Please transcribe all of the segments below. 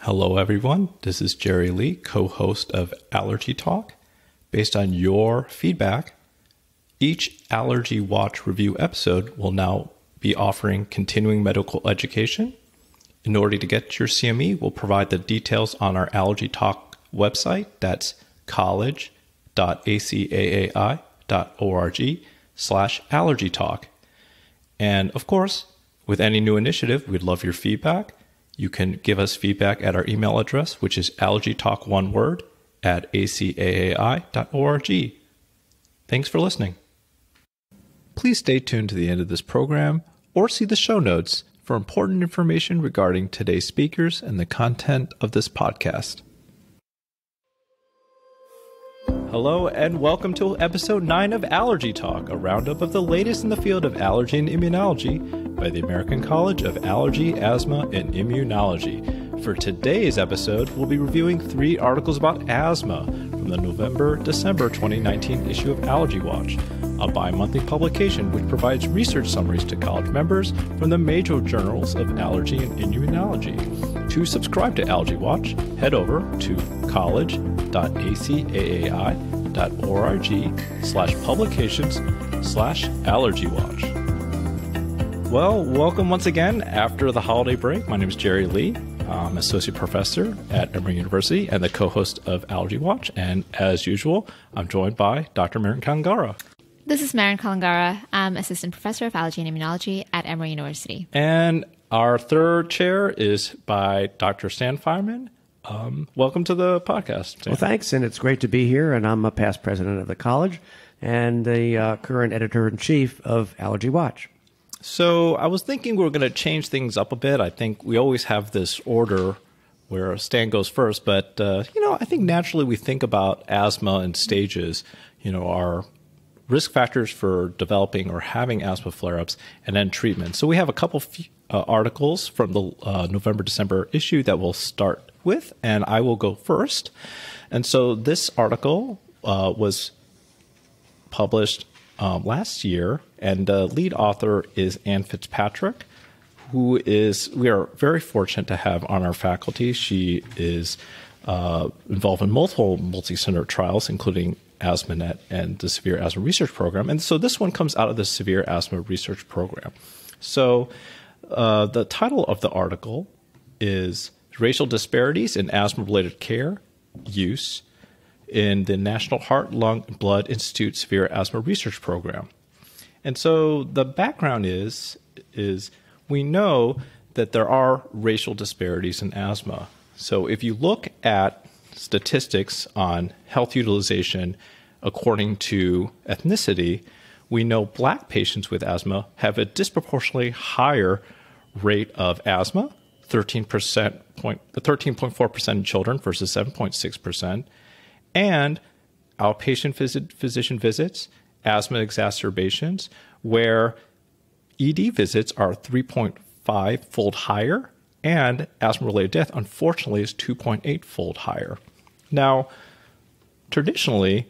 Hello, everyone. This is Jerry Lee, co-host of Allergy Talk. Based on your feedback, each Allergy Watch review episode will now be offering continuing medical education. In order to get your CME, we'll provide the details on our Allergy Talk website. That's college.acai.org/allergytalk. And of course, with any new initiative, we'd love your feedback. You can give us feedback at our email address, which is allergytalk1word@acai.org. Thanks for listening. Please stay tuned to the end of this program or see the show notes for important information regarding today's speakers and the content of this podcast. Hello and welcome to episode 9 of Allergy Talk, a roundup of the latest in the field of allergy and immunology by the American College of Allergy, Asthma, and Immunology. For today's episode, we'll be reviewing 3 articles about asthma from the November-December 2019 issue of Allergy Watch, a bi-monthly publication which provides research summaries to college members from the major journals of allergy and immunology. To subscribe to Allergy Watch, head over to college.acai.org/publications/allergywatch. Well, welcome once again after the holiday break. My name is Jerry Lee. I'm Associate Professor at Emory University and the co-host of Allergy Watch. And as usual, I'm joined by Dr. Maren Kalangara. This is Maren Kalangara. I'm Assistant Professor of Allergy and Immunology at Emory University. And our third chair is by Dr. Stan Fineman. Welcome to the podcast, Stan. Well, thanks, and it's great to be here. And I'm a past president of the college and the current editor-in-chief of Allergy Watch. So I was thinking we were going to change things up a bit. I think we always have this order where Stan goes first, but I think naturally we think about asthma in stages. Our risk factors for developing or having asthma flare-ups, and then treatment. So we have a couple articles from the November-December issue that we'll start with, and I will go first. And so this article was published last year, and the lead author is Anne Fitzpatrick, who we are very fortunate to have on our faculty. She is involved in multiple multi-center trials, including AsthmaNet and the Severe Asthma Research Program. And so this one comes out of the Severe Asthma Research Program. So the title of the article is Racial Disparities in Asthma-Related Care Use in the National Heart, Lung, and Blood Institute Severe Asthma Research Program. And so the background is we know that there are racial disparities in asthma. So if you look at statistics on health utilization according to ethnicity, we know Black patients with asthma have a disproportionately higher rate of asthma, 13.4% in children versus 7.6%, and outpatient physician visits, asthma exacerbations, where ED visits are 3.5-fold higher, and asthma-related death, unfortunately, is 2.8-fold higher. Now, traditionally,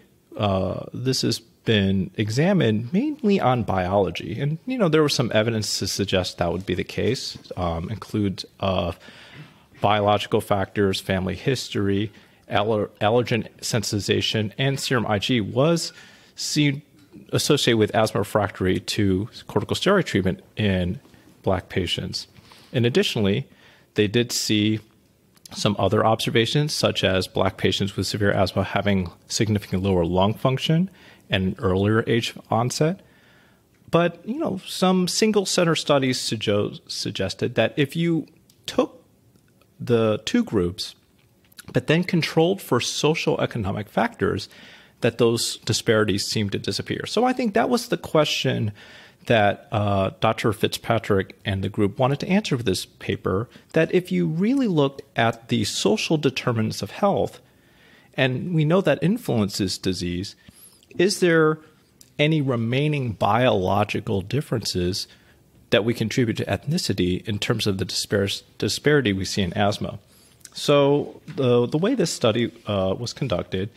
this has been examined mainly on biology. And, there was some evidence to suggest that would be the case, include biological factors, family history, allergen sensitization, and serum Ig was seen associated with asthma refractory to corticosteroid treatment in Black patients. And additionally, they did see some other observations, such as Black patients with severe asthma having significantly lower lung function and an earlier age of onset. But, some single center studies suggested that if you took the two groups, but then controlled for social economic factors, that those disparities seem to disappear. So I think that was the question that Dr. Fitzpatrick and the group wanted to answer with this paper, that if you really looked at the social determinants of health, and we know that influences disease, is there any remaining biological differences that we contribute to ethnicity in terms of the disparity we see in asthma? So the way this study was conducted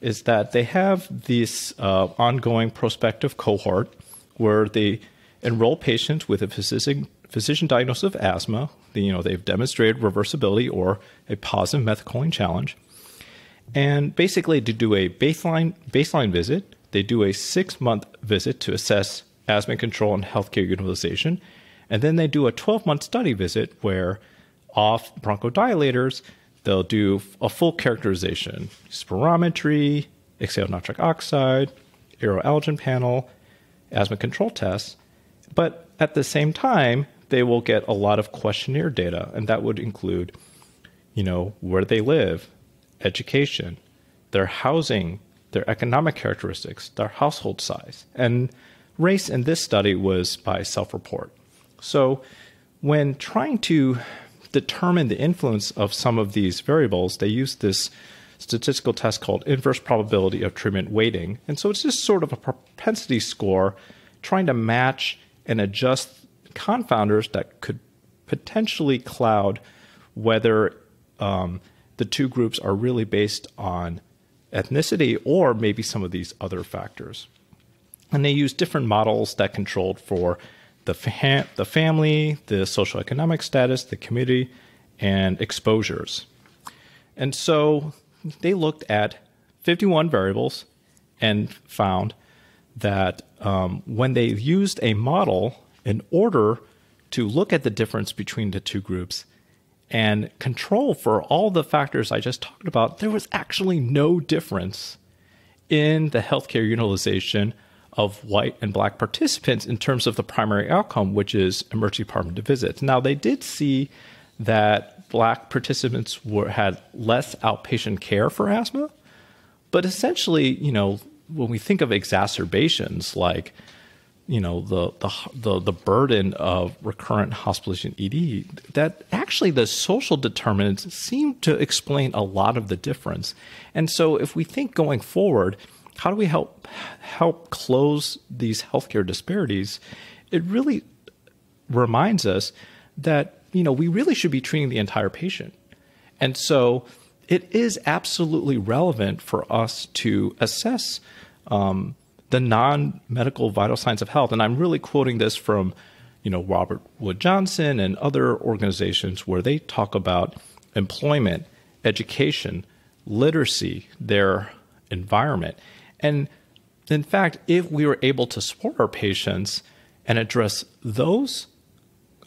is that they have this ongoing prospective cohort where they enroll patients with a physician diagnosis of asthma they've demonstrated reversibility or a positive methylcholine challenge. And basically, to do a baseline visit, they do a 6-month visit to assess asthma control and healthcare utilization. And then they do a 12-month study visit where off bronchodilators, they'll do a full characterization, spirometry, exhaled nitric oxide, aeroallergen panel, asthma control tests. But at the same time, they will get a lot of questionnaire data, and that would include, where they live, education, their housing, their economic characteristics, their household size. And race in this study was by self-report. So when trying to determine the influence of some of these variables, they used this statistical test called inverse probability of treatment weighting. And so it's just sort of a propensity score trying to match and adjust confounders that could potentially cloud whether the two groups are really based on ethnicity or maybe some of these other factors. And they use different models that controlled for the family, the socioeconomic status, the community, and exposures. And so they looked at 51 variables and found that when they used a model in order to look at the difference between the two groups and control for all the factors I just talked about, there was actually no difference in the healthcare utilization of white and black participants in terms of the primary outcome, which is emergency department visits. Now, they did see that black participants had less outpatient care for asthma, but essentially, when we think of exacerbations like, the burden of recurrent hospitalization ED, that actually the social determinants seem to explain a lot of the difference. And so if we think going forward, how do we help close these healthcare disparities? It really reminds us that, we really should be treating the entire patient. And so it is absolutely relevant for us to assess the non-medical vital signs of health. And I'm really quoting this from, Robert Wood Johnson and other organizations where they talk about employment, education, literacy, their environment. And in fact, if we were able to support our patients and address those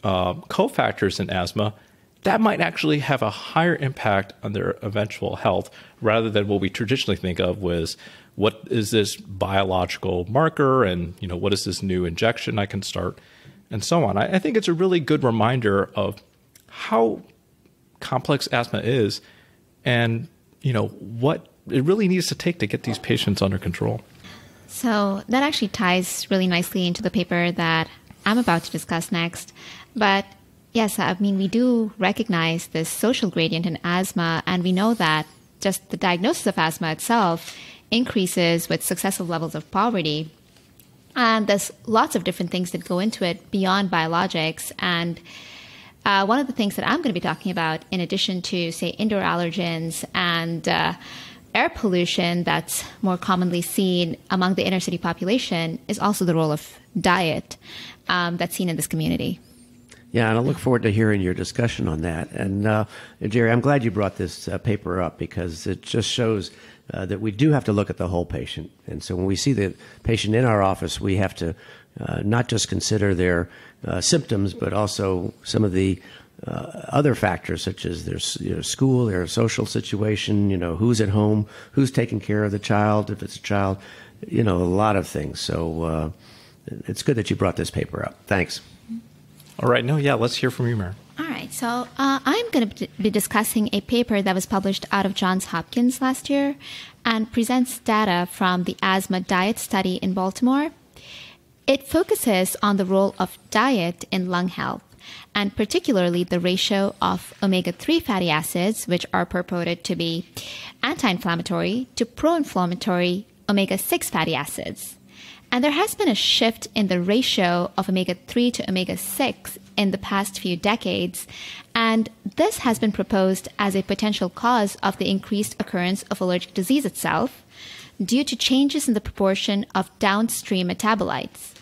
cofactors in asthma, that might actually have a higher impact on their eventual health rather than what we traditionally think of was, what is this biological marker and, what is this new injection I can start and so on. I think it's a really good reminder of how complex asthma is and, what it really needs to take to get these patients under control. So that actually ties really nicely into the paper that I'm about to discuss next. But yes, we do recognize this social gradient in asthma, and we know that just the diagnosis of asthma itself increases with successive levels of poverty. And there's lots of different things that go into it beyond biologics. And one of the things that I'm going to be talking about, in addition to, say, indoor allergens and air pollution that's more commonly seen among the inner city population, is also the role of diet that's seen in this community. Yeah, and I look forward to hearing your discussion on that. And Jerry, I'm glad you brought this paper up because it just shows that we do have to look at the whole patient. And so when we see the patient in our office, we have to not just consider their symptoms, but also some of the other factors such as their school, their social situation, who's at home, who's taking care of the child, if it's a child, a lot of things. So it's good that you brought this paper up. Thanks. All right. Let's hear from you, Mary. All right. So I'm going to be discussing a paper that was published out of Johns Hopkins last year and presents data from the asthma diet study in Baltimore. It focuses on the role of diet in lung health, and particularly the ratio of omega-3 fatty acids, which are purported to be anti-inflammatory, to pro-inflammatory omega-6 fatty acids. And there has been a shift in the ratio of omega-3 to omega-6 in the past few decades, and this has been proposed as a potential cause of the increased occurrence of allergic disease itself due to changes in the proportion of downstream metabolites.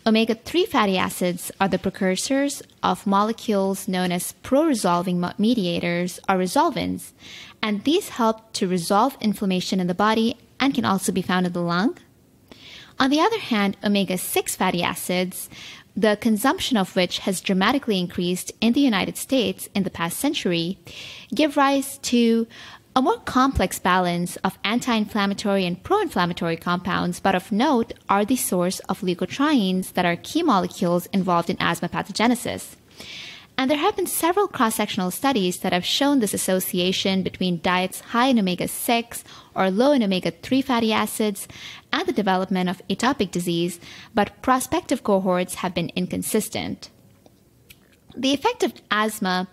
omega-3 fatty acids are the precursors of molecules known as pro-resolving mediators or resolvins, and these help to resolve inflammation in the body and can also be found in the lung. On the other hand, omega-6 fatty acids, the consumption of which has dramatically increased in the United States in the past century, give rise to a more complex balance of anti-inflammatory and pro-inflammatory compounds, but of note are the source of leukotrienes that are key molecules involved in asthma pathogenesis. And there have been several cross-sectional studies that have shown this association between diets high in omega-6 or low in omega-3 fatty acids and the development of atopic disease, but prospective cohorts have been inconsistent. The effect of asthma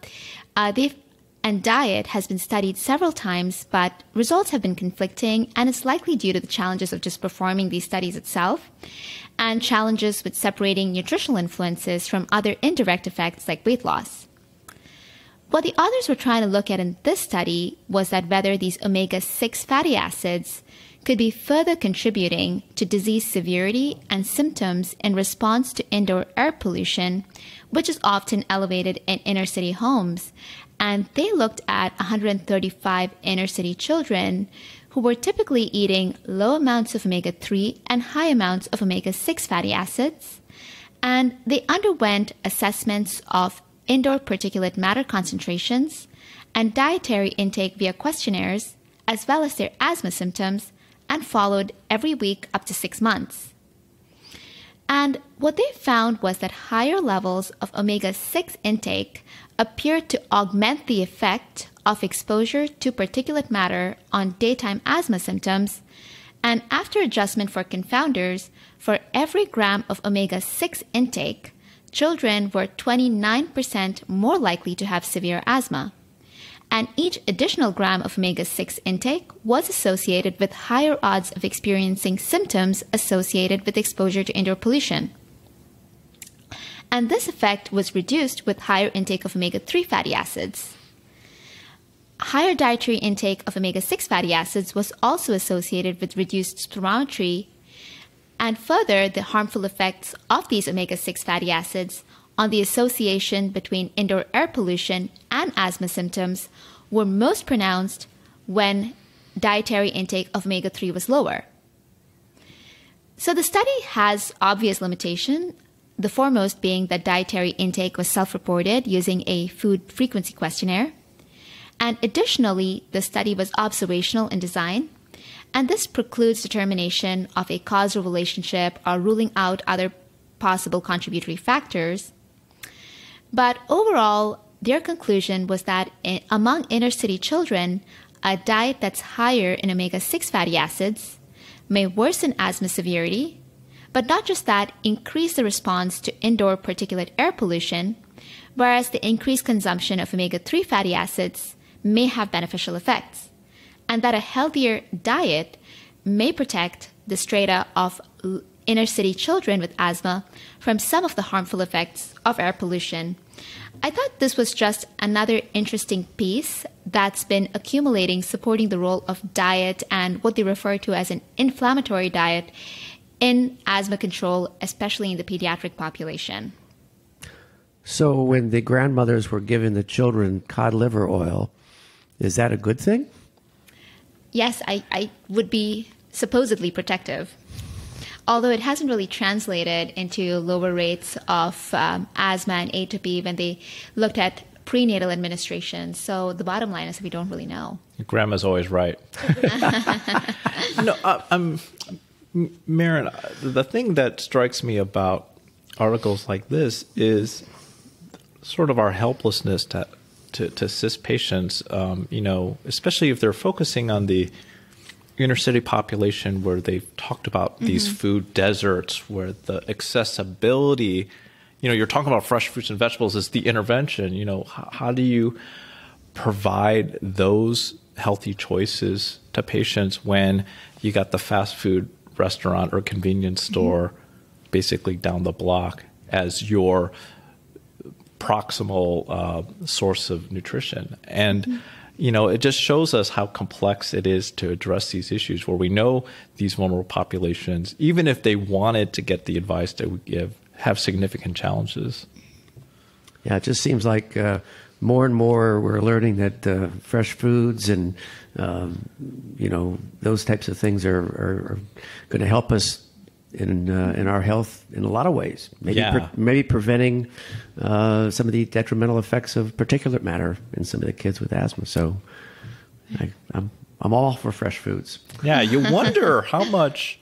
and diet has been studied several times, but results have been conflicting, and it's likely due to the challenges of just performing these studies itself and challenges with separating nutritional influences from other indirect effects like weight loss. What the authors were trying to look at in this study was that whether these omega-6 fatty acids could be further contributing to disease severity and symptoms in response to indoor air pollution, which is often elevated in inner city homes. And they looked at 135 inner city children who were typically eating low amounts of omega-3 and high amounts of omega-6 fatty acids. And they underwent assessments of indoor particulate matter concentrations and dietary intake via questionnaires, as well as their asthma symptoms, and followed every week up to 6 months. And what they found was that higher levels of omega-6 intake appeared to augment the effect of exposure to particulate matter on daytime asthma symptoms, and after adjustment for confounders, for every gram of omega-6 intake, children were 29% more likely to have severe asthma. And each additional gram of omega-6 intake was associated with higher odds of experiencing symptoms associated with exposure to indoor pollution. And this effect was reduced with higher intake of omega-3 fatty acids. Higher dietary intake of omega-6 fatty acids was also associated with reduced spirometry, and further, the harmful effects of these omega-6 fatty acids on the association between indoor air pollution and asthma symptoms were most pronounced when dietary intake of omega-3 was lower. So the study has obvious limitations, the foremost being that dietary intake was self-reported using a food frequency questionnaire. And additionally, the study was observational in design, and this precludes determination of a causal relationship or ruling out other possible contributory factors. But overall, their conclusion was that among inner city children, a diet that's higher in omega-6 fatty acids may worsen asthma severity, but not just that, increase the response to indoor particulate air pollution, whereas the increased consumption of omega-3 fatty acids may have beneficial effects, and that a healthier diet may protect the strata of inner city children with asthma from some of the harmful effects of air pollution. I thought this was just another interesting piece that's been accumulating supporting the role of diet and what they refer to as an inflammatory diet in asthma control, especially in the pediatric population. So when the grandmothers were giving the children cod liver oil, is that a good thing? Yes, I would be supposedly protective, although it hasn't really translated into lower rates of asthma and atopy when they looked at prenatal administration. So the bottom line is we don't really know. Grandma's always right. Maren, the thing that strikes me about articles like this is sort of our helplessness to assist patients, especially if they're focusing on the inner city population where they've talked about these food deserts, where the accessibility, you're talking about fresh fruits and vegetables as the intervention. How do you provide those healthy choices to patients when you got the fast food restaurant or convenience store basically down the block as your proximal source of nutrition? And it just shows us how complex it is to address these issues where we know these vulnerable populations, even if they wanted to get the advice that we give, have significant challenges. Yeah, it just seems like more and more we're learning that fresh foods and those types of things are going to help us in our health in a lot of ways. Maybe preventing some of the detrimental effects of particulate matter in some of the kids with asthma. So I'm all for fresh foods. Yeah, you wonder how much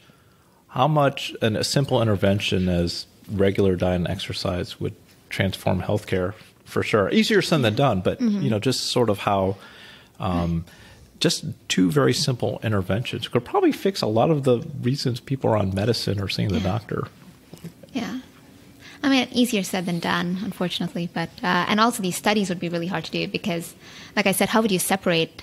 a simple intervention as regular diet and exercise would transform healthcare, for sure. Easier said than done, but just sort of how just two very simple interventions could probably fix a lot of the reasons people are on medicine or seeing the doctor. Yeah. I mean, easier said than done, unfortunately. But and also these studies would be really hard to do because, like I said, how would you separate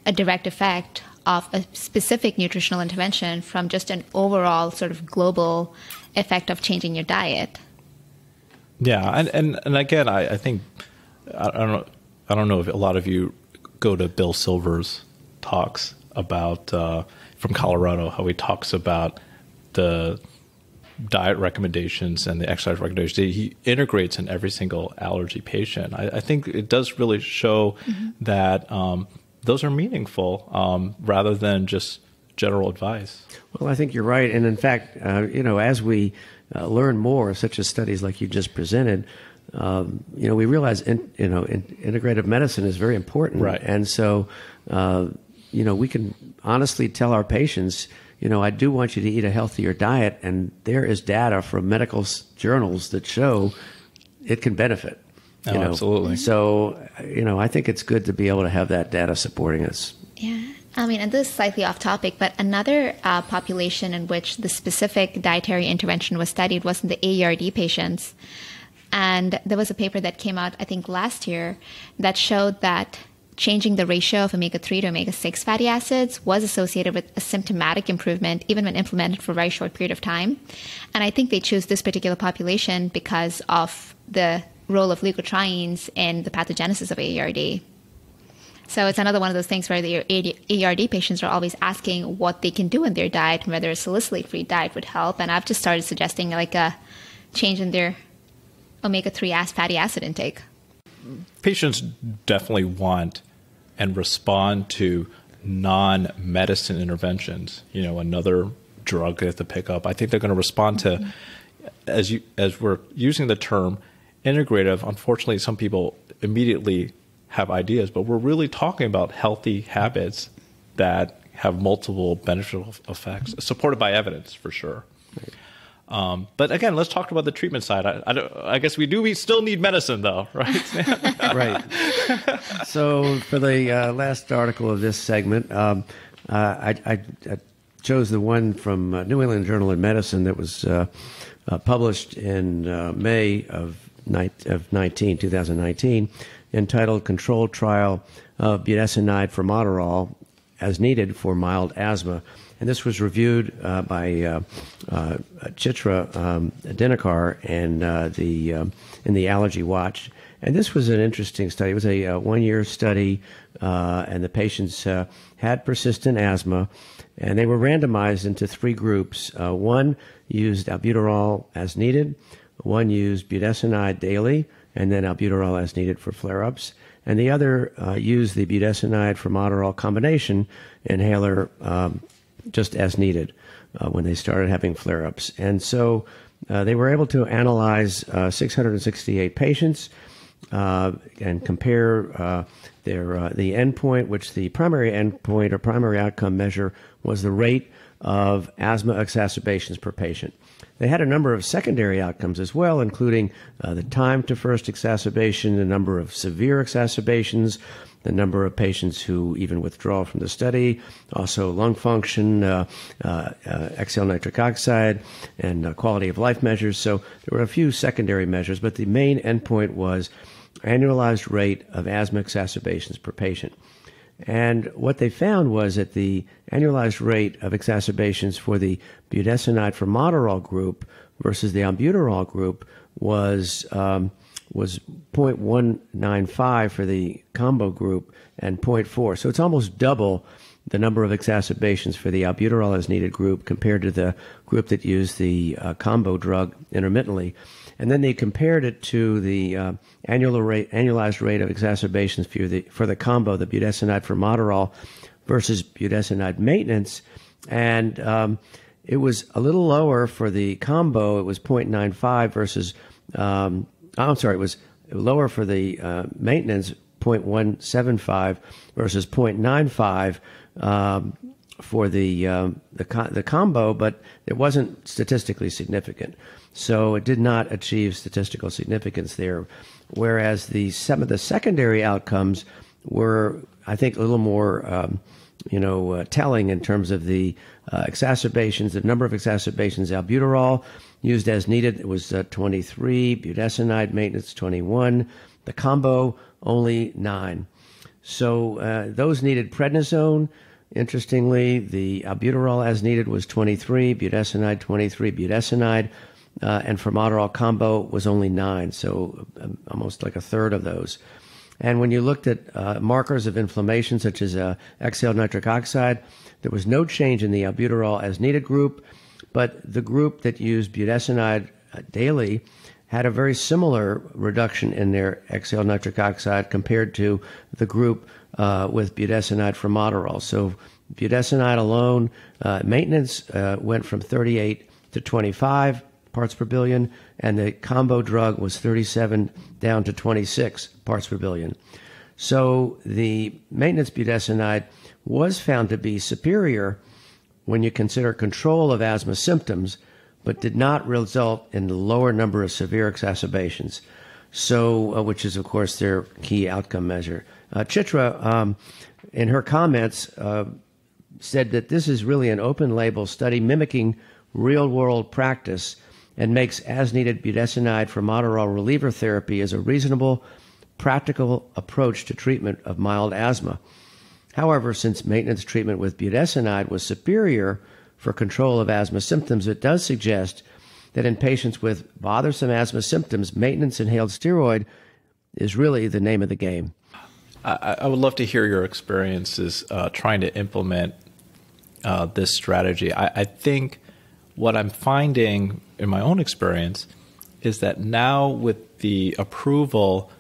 a direct effect of a specific nutritional intervention from just an overall sort of global effect of changing your diet? Yeah, and again, I think I don't know if a lot of you go to Bill Silver's talks about from Colorado, how he talks about the diet recommendations and the exercise recommendations. He integrates in every single allergy patient. I think it does really show that those are meaningful rather than just general advice. Well, I think you're right. And in fact, as we learn more, such as studies like you just presented, we realize, integrative medicine is very important. Right. And so, we can honestly tell our patients, I do want you to eat a healthier diet. And there is data from medical journals that show it can benefit. Absolutely. So, I think it's good to be able to have that data supporting us. Yeah. I mean, and this is slightly off topic, but another population in which the specific dietary intervention was studied was in the AERD patients. And there was a paper that came out, I think, last year that showed that changing the ratio of omega-3 to omega-6 fatty acids was associated with a symptomatic improvement, even when implemented for a very short period of time. And I think they chose this particular population because of the role of leukotrienes in the pathogenesis of AERD. So it's another one of those things where the AERD patients are always asking what they can do in their diet and whether a salicylate-free diet would help. And I've just started suggesting like a change in their omega-3 fatty acid intake. Patients definitely want and respond to non-medicine interventions. Another drug they have to pick up. I think they're going to respond to, as we're using the term integrative. Unfortunately, some people immediately have ideas, but we're really talking about healthy habits that have multiple beneficial effects, supported by evidence for sure. Right. But again, let's talk about the treatment side. I guess we still need medicine, though, right? Right. So for the last article of this segment, I chose the one from New England Journal of Medicine that was published in May of 2019, entitled Controlled Trial of Budesonide-Formoterol as Needed for Mild Asthma. And this was reviewed by Chitra Dinakar and in the Allergy Watch. And this was an interesting study. It was a one-year study, and the patients had persistent asthma, and they were randomized into three groups. One used albuterol as needed, one used budesonide daily, and then albuterol as needed for flare-ups. And the other used the budesonide-formoterol combination inhaler just as needed when they started having flare-ups. And so they were able to analyze 668 patients and compare the endpoint, which the primary endpoint or primary outcome measure was the rate of asthma exacerbations per patient. They had a number of secondary outcomes as well, including the time to first exacerbation, the number of severe exacerbations, the number of patients who even withdraw from the study, also lung function, exhale nitric oxide, and quality of life measures. So there were a few secondary measures, but the main endpoint was annualized rate of asthma exacerbations per patient. And what they found was that the annualized rate of exacerbations for the budesonide-formoterol group versus the albuterol group was 0.195 for the combo group and 0.4. So it's almost double the number of exacerbations for the albuterol as needed group compared to the group that used the combo drug intermittently. And then they compared it to the annualized rate of exacerbations for the combo, the Budesonide-Formoterol versus budesonide maintenance. And it was a little lower for the combo. It was 0.95 versus, it was lower for the maintenance, 0.175 versus 0.95 for the combo, but it wasn't statistically significant. So it did not achieve statistical significance there. Whereas some of the secondary outcomes were, I think, a little more telling in terms of the exacerbations, the number of exacerbations. Albuterol used as needed, it was 23, budesonide maintenance 21, the combo only 9. So those needed prednisone. Interestingly, the albuterol as needed was 23, budesonide 23, budesonide, and formoterol combo was only 9, so almost like a third of those. And when you looked at markers of inflammation, such as exhaled nitric oxide, there was no change in the albuterol as needed group, but the group that used budesonide daily had a very similar reduction in their exhaled nitric oxide compared to the group with Budesonide-Formoterol. So budesonide alone, maintenance went from 38 to 25 parts per billion, and the combo drug was 37 down to 26 parts per billion. So the maintenance budesonide was found to be superior when you consider control of asthma symptoms, but did not result in the lower number of severe exacerbations, so which is, of course, their key outcome measure. Chitra, in her comments, said that this is really an open-label study mimicking real-world practice and makes as-needed budesonide-formoterol reliever therapy as a reasonable, practical approach to treatment of mild asthma. However, since maintenance treatment with budesonide was superior for control of asthma symptoms, it does suggest that in patients with bothersome asthma symptoms, maintenance inhaled steroid is really the name of the game. I would love to hear your experiences trying to implement this strategy. I think what I'm finding in my own experience is that now with the approval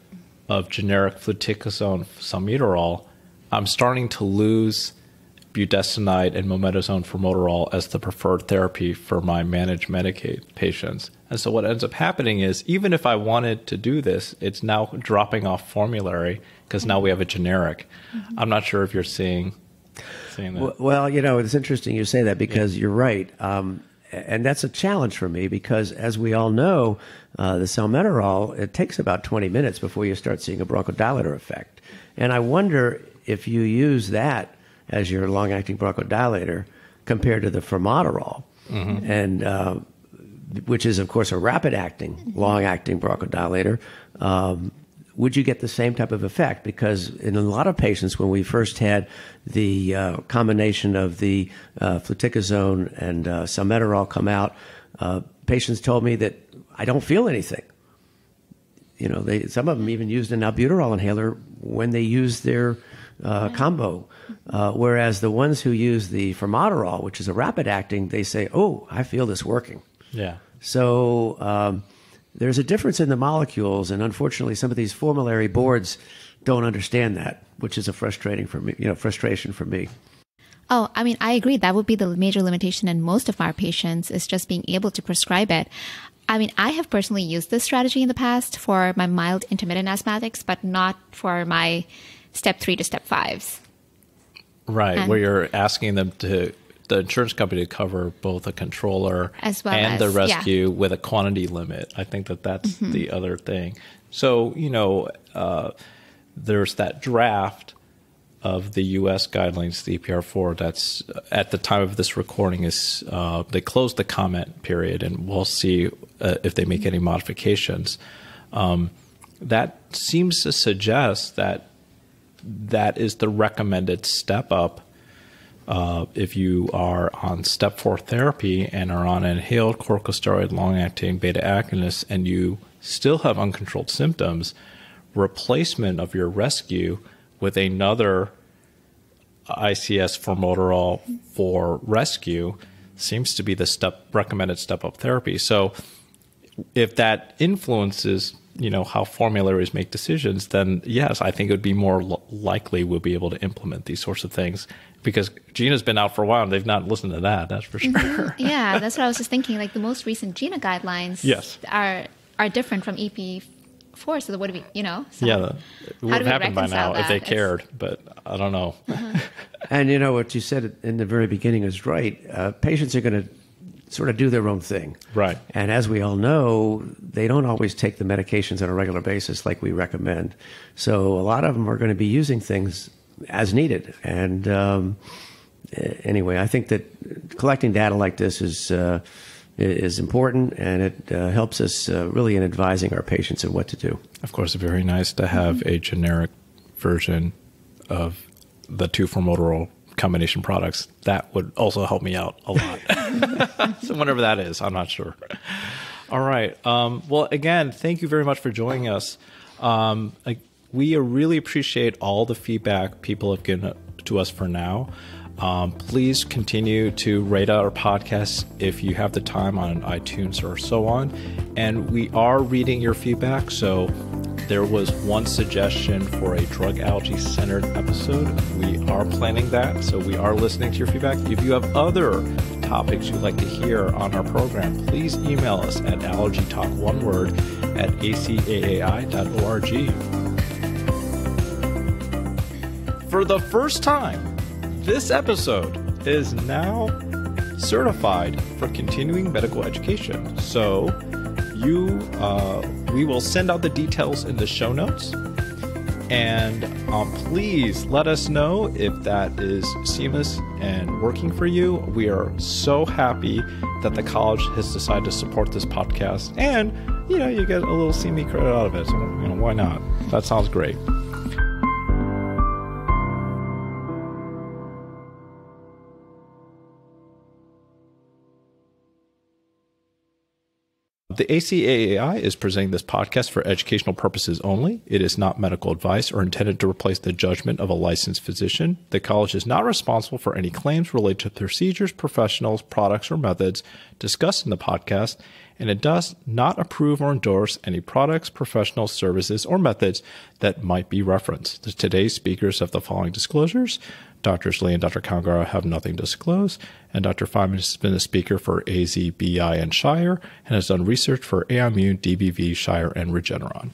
of generic fluticasone-salmeterol, I'm starting to lose budesonide and mometasone-formoterol as the preferred therapy for my managed Medicaid patients. And so what ends up happening is, even if I wanted to do this, it's now dropping off formulary because now we have a generic. Mm-hmm. I'm not sure if you're seeing that. Well, it's interesting you say that because you're right. And that's a challenge for me because, as we all know, the salmeterol, it takes about 20 minutes before you start seeing a bronchodilator effect. And I wonder if you use that as your long-acting bronchodilator compared to the formoterol, mm-hmm. and which is, of course, a rapid-acting, long-acting bronchodilator. Would you get the same type of effect? Because in a lot of patients, when we first had the combination of the fluticasone and salmeterol come out, patients told me that I don't feel anything. Some of them even used an albuterol inhaler when they used their combo, whereas the ones who use the formoterol, which is a rapid-acting, they say, "Oh, I feel this working." Yeah. So there's a difference in the molecules, and unfortunately, some of these formulary boards don't understand that, which is frustration for me. Oh, I agree. That would be the major limitation in most of our patients, is just being able to prescribe it. I have personally used this strategy in the past for my mild intermittent asthmatics, but not for my step 3 to step 5s. Right, where you're asking them the insurance company to cover both a controller and the rescue with a quantity limit. I think that's mm-hmm. the other thing. So, there's that draft of the U.S. guidelines, the EPR4, that's at the time of this recording is they closed the comment period, and we'll see if they make any modifications. That seems to suggest that is the recommended step up if you are on step 4 therapy and are on an inhaled corticosteroid long-acting beta agonist and you still have uncontrolled symptoms, replacement of your rescue with another ICS-Formoterol for rescue seems to be the recommended step-up therapy. So if that influences, how formularies make decisions, then yes, I think it would be more likely we'll be able to implement these sorts of things, because GINA's been out for a while and they've not listened to that. That's for sure. Mm-hmm. Yeah, that's what I was just thinking. Like the most recent GINA guidelines are different from EP4. So what do we, So yeah, it would have happened by now if they cared, but I don't know. Uh-huh. And what you said in the very beginning is right. Patients are going to sort of do their own thing. Right. And as we all know, they don't always take the medications on a regular basis like we recommend. So a lot of them are going to be using things as needed. And anyway, I think that collecting data like this is important, and it helps us really in advising our patients on what to do. Of course, it's very nice to have a generic version of the two Formoterol combination products. That would also help me out a lot. So whatever that is, I'm not sure. All right. Well, again, thank you very much for joining us. We really appreciate all the feedback people have given to us for now. Please continue to rate our podcast if you have the time on iTunes or so on. And we are reading your feedback. So there was one suggestion for a drug allergy centered episode. We are planning that. So we are listening to your feedback. If you have other topics you'd like to hear on our program, please email us at allergytalk1word@acai.org. For the first time, this episode is now certified for continuing medical education. So we will send out the details in the show notes. And please let us know if that is seamless and working for you. We are so happy that the college has decided to support this podcast. And, you get a little CME credit out of it. So, why not? That sounds great. The ACAAI is presenting this podcast for educational purposes only. It is not medical advice or intended to replace the judgment of a licensed physician. The college is not responsible for any claims related to procedures, professionals, products, or methods discussed in the podcast, and it does not approve or endorse any products, professional services, or methods that might be referenced. Today's speakers have the following disclosures. Drs. Lee and Dr. Kalangara have nothing to disclose, and Dr. Fineman has been a speaker for AZ, BI, and Shire, and has done research for Aimmune, DBV, Shire, and Regeneron.